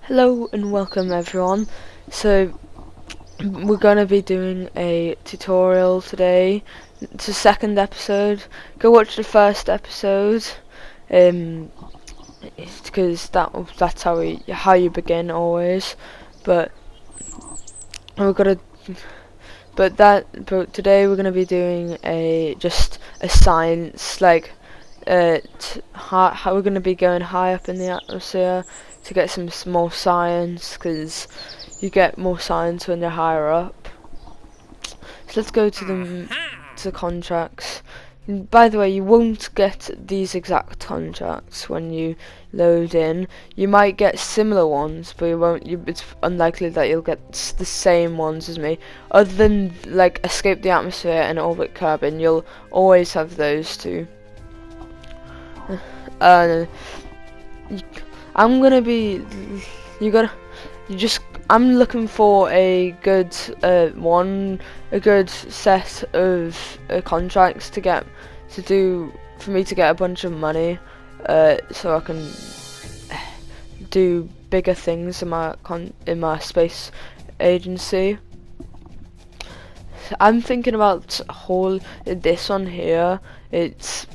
Hello and welcome everyone. So we're gonna be doing a tutorial today. It's the second episode. Go watch the first episode, because that's how you begin always. But we're gonna but today we're gonna be doing just a science how we're gonna be going high up in the atmosphere to get some more science, because you get more science when you're higher up. So let's go to the contracts. And by the way, you won't get these exact contracts when you load in. You might get similar ones, but you won't. It's unlikely that you'll get the same ones as me. Other than like escape the atmosphere and orbit carbon, you'll always have those two. I'm gonna be. I'm looking for a good set of contracts for me to get a bunch of money, so I can do bigger things in my space agency. So I'm thinking about this one here. It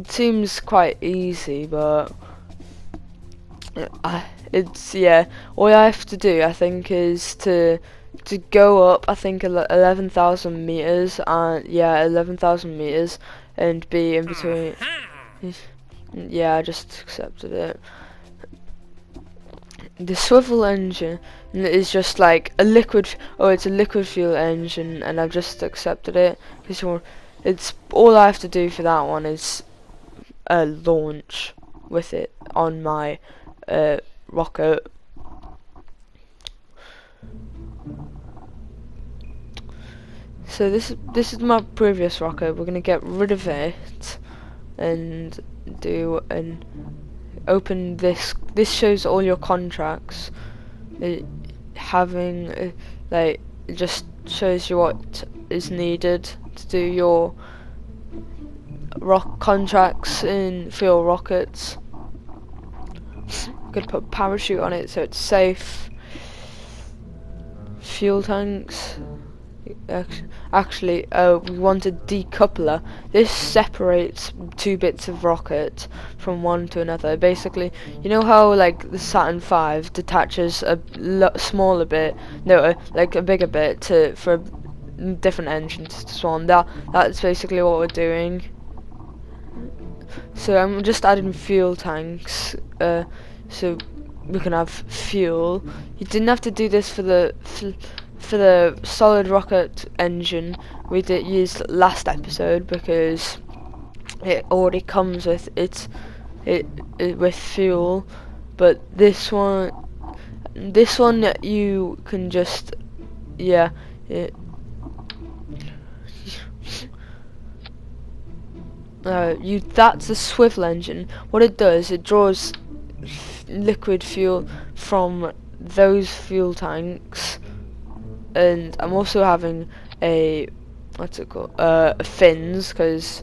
seems quite easy, but all I have to do, I think, is to go up, I think 11,000 meters, and 11,000 meters, and be in between. Yeah, I just accepted it. The swivel engine is just like a liquid. Oh, it's a liquid fuel engine, and I've just accepted it because it's all I have to do for that one is launch with it on my rocket. So this is my previous rocket. We're gonna get rid of it and open this. This shows all your contracts. It just shows you what is needed to do your contracts for your rockets. I'm gonna put a parachute on it so it's safe. Fuel tanks. Actually, we want a decoupler. This separates two bits of rocket from one to another. Basically, you know how like the Saturn V detaches a smaller bit, like a bigger bit for a different engine to spawn. That's basically what we're doing. So I'm just adding fuel tanks, so we can have fuel. You didn't have to do this for the solid rocket engine we used last episode, because it already comes with with fuel. But this one you can just that's the swivel engine. What it does, it draws liquid fuel from those fuel tanks. And I'm also having fins, because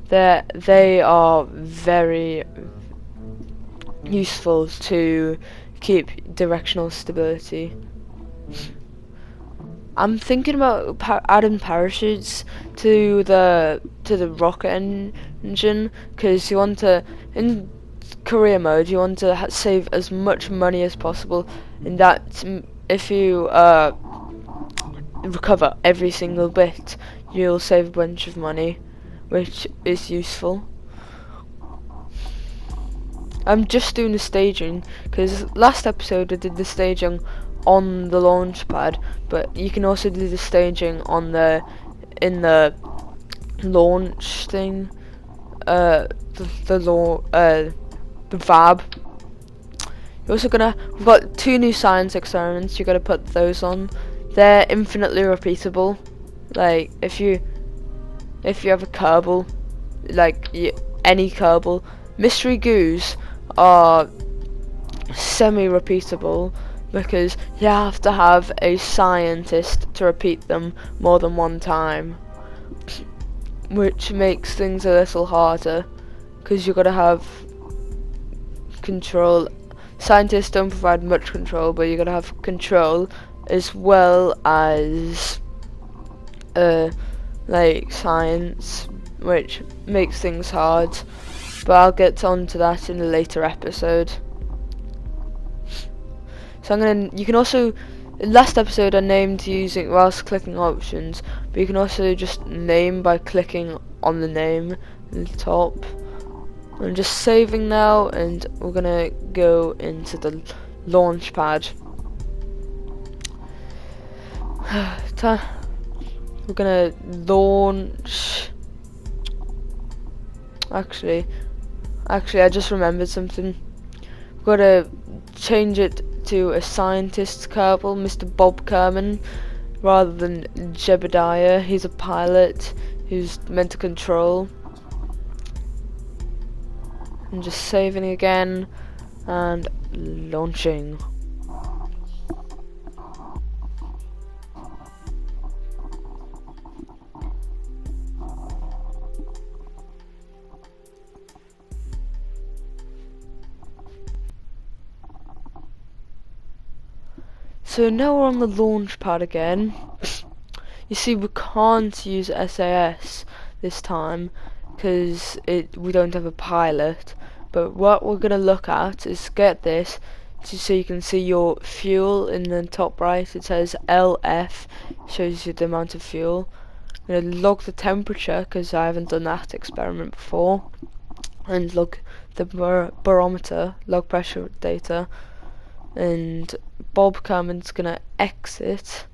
they are very useful to keep directional stability. I'm thinking about adding parachutes to the rocket engine, because you want to, in career mode, you want to save as much money as possible, and that if you recover every single bit, you'll save a bunch of money, which is useful. I'm just doing the staging, because last episode I did the staging on the launch pad, but you can also do the staging in the launch thing, the VAB. We've got 2 new science experiments. You're gonna put those on. They're infinitely repeatable. Like if you have a Kerbal, any Kerbal, mystery goos are semi-repeatable, because you have to have a scientist to repeat them more than one time, which makes things a little harder, because you've got to have control scientists don't provide much control, but you're gonna have control as well as like science, which makes things hard. But I'll get on to that in a later episode. So you can also, last episode I named using whilst clicking options, but you can also just name by clicking on the name in the top. I'm just saving now, and we're gonna go into the launch pad. We're gonna launch. Actually, I just remembered something. We've got to change it to a scientist's Kerbal, Mr. Bob Kerman, rather than Jebediah. He's a pilot who's meant to control. I'm just saving again and launching. So now we're on the launch pad again. You see, we can't use SAS this time because we don't have a pilot. But what we're gonna look at is, get this, so you can see your fuel in the top right. It says LF, shows you the amount of fuel. I'm gonna log the temperature because I haven't done that experiment before, and log the barometer, log pressure data. And Bob Kerman's gonna exit,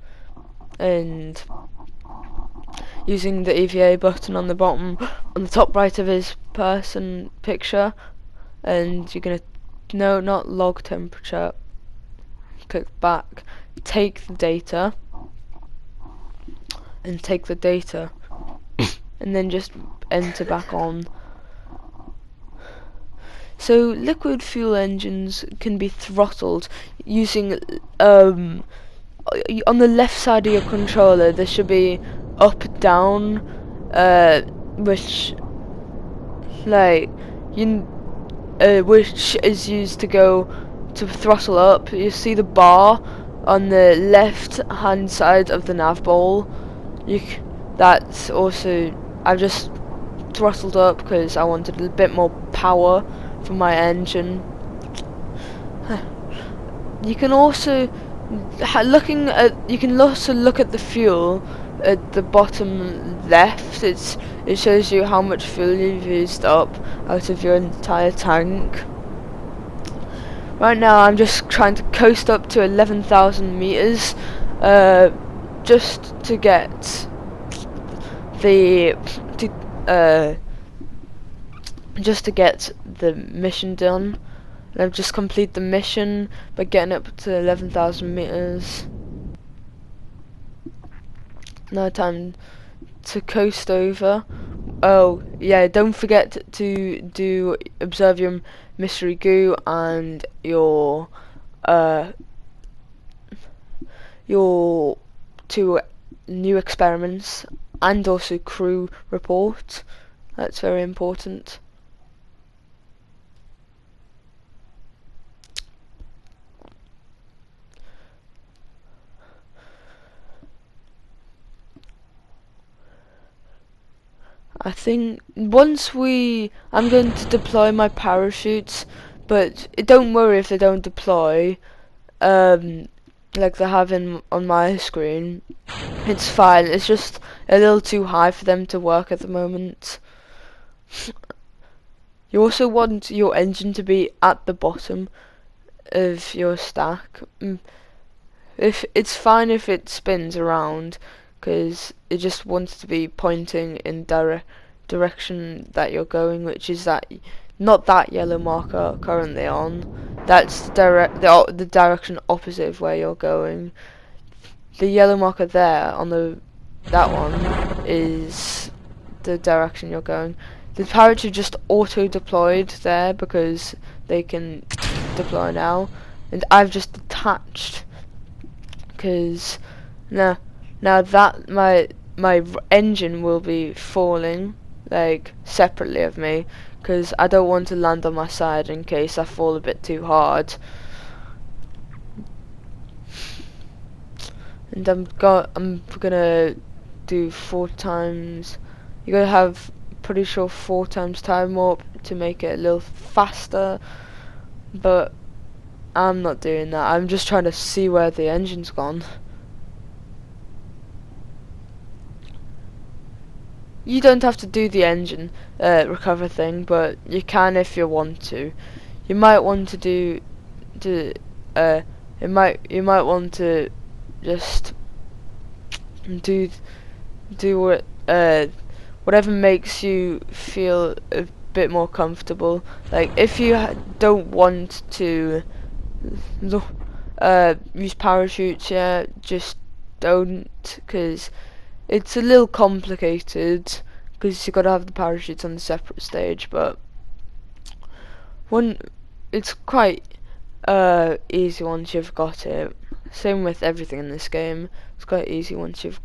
and using the EVA button on the bottom, on the top right of his person picture, and you're gonna, no, not log temperature, click back, take the data, and take the data, and then just enter back on. So liquid fuel engines can be throttled using on the left side of your controller there should be up down, which which is used to go to throttle up. You see the bar on the left hand side of the nav ball. That's also, I've just throttled up because I wanted a bit more power for my engine. You can also you can also look at the fuel at the bottom left. It shows you how much fuel you've used up out of your entire tank. Right now I'm just trying to coast up to 11,000 meters, just to get the mission done. And I've just completed the mission by getting up to 11,000 meters. Now time to coast over. Oh yeah, don't forget to observe your mystery goo and your 2 new experiments, and also crew report. That's very important. I think I'm going to deploy my parachutes, but don't worry if they don't deploy, like they have on my screen. It's fine, it's just a little too high for them to work at the moment. You also want your engine to be at the bottom of your stack. If it's fine if it spins around, because it just wants to be pointing in direction that you're going, which is not that yellow marker currently on. That's the direction opposite of where you're going. The yellow marker there on that one is the direction you're going. The parachute just auto deployed there because they can deploy now, and I've just attached because now that my engine will be falling like separately of me, because I don't want to land on my side in case I fall a bit too hard. And I'm gonna do 4 times. You're gonna have, pretty sure, 4 times time warp to make it a little faster, but I'm not doing that. I'm just trying to see where the engine's gone. You don't have to do the engine recover thing, but you can if you want to. You might want to you might want to just do what whatever makes you feel a bit more comfortable. Like if you don't want to use parachutes, yeah, just don't, because it's a little complicated, because you gotta have the parachutes on the separate stage, but it's quite easy once you've got it. Same with everything in this game. It's quite easy once you've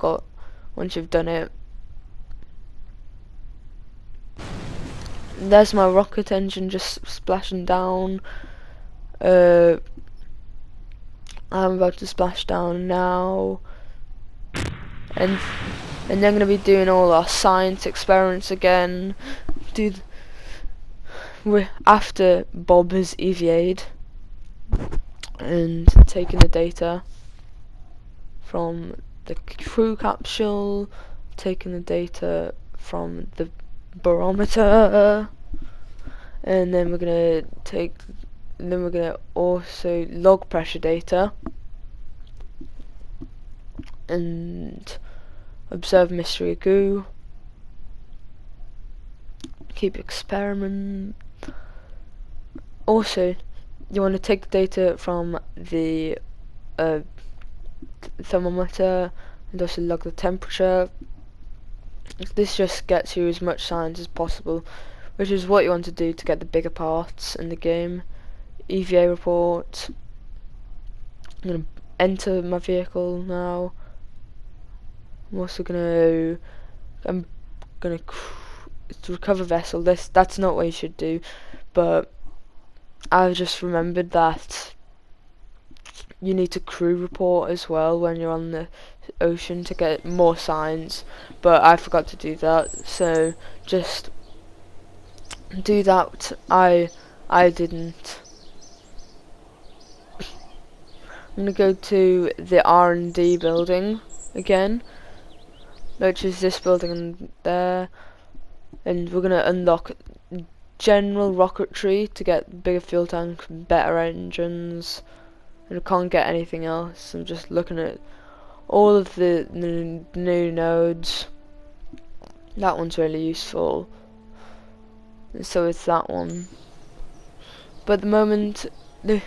done it. There's my rocket engine just splashing down. I'm about to splash down now, and they're going to be doing all our science experiments again. After Bob has EVA'd and taken the data from the crew capsule, taking the data from the barometer, and then we're gonna also log pressure data and observe mystery goo, keep experiment. Also, you want to take the data from the thermometer and also log the temperature. This just gets you as much science as possible, which is what you want to do to get the bigger parts in the game. EVA report. I'm going to enter my vehicle now. I'm gonna recover vessel. That's not what you should do, but I've just remembered that you need to crew report as well when you're on the ocean to get more science, but I forgot to do that, so just do that. I didn't. I'm gonna go to the R&D building again, which is this building there, and we're gonna unlock general rocketry to get bigger fuel tanks, better engines, and I can't get anything else. I'm just looking at all of the new nodes. That one's really useful, and so is that one. But at the moment, we're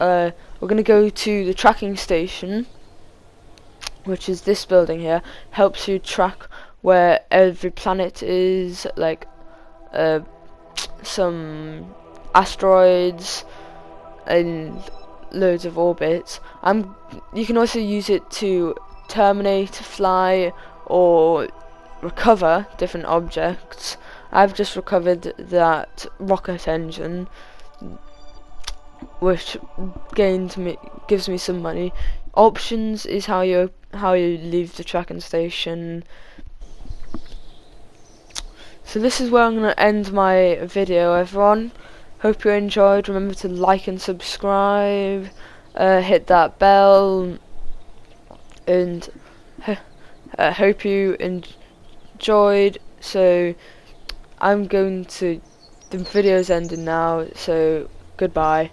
gonna go to the tracking station, which is this building here. Helps you track where every planet is, like some asteroids and loads of orbits. You can also use it to terminate, fly, or recover different objects. I've just recovered that rocket engine, which gives me some money. Options is how you leave the tracking station. So this is where I'm going to end my video, everyone. Hope you enjoyed. Remember to like and subscribe, hit that bell, and hope you enjoyed. So the video's ending now, so goodbye.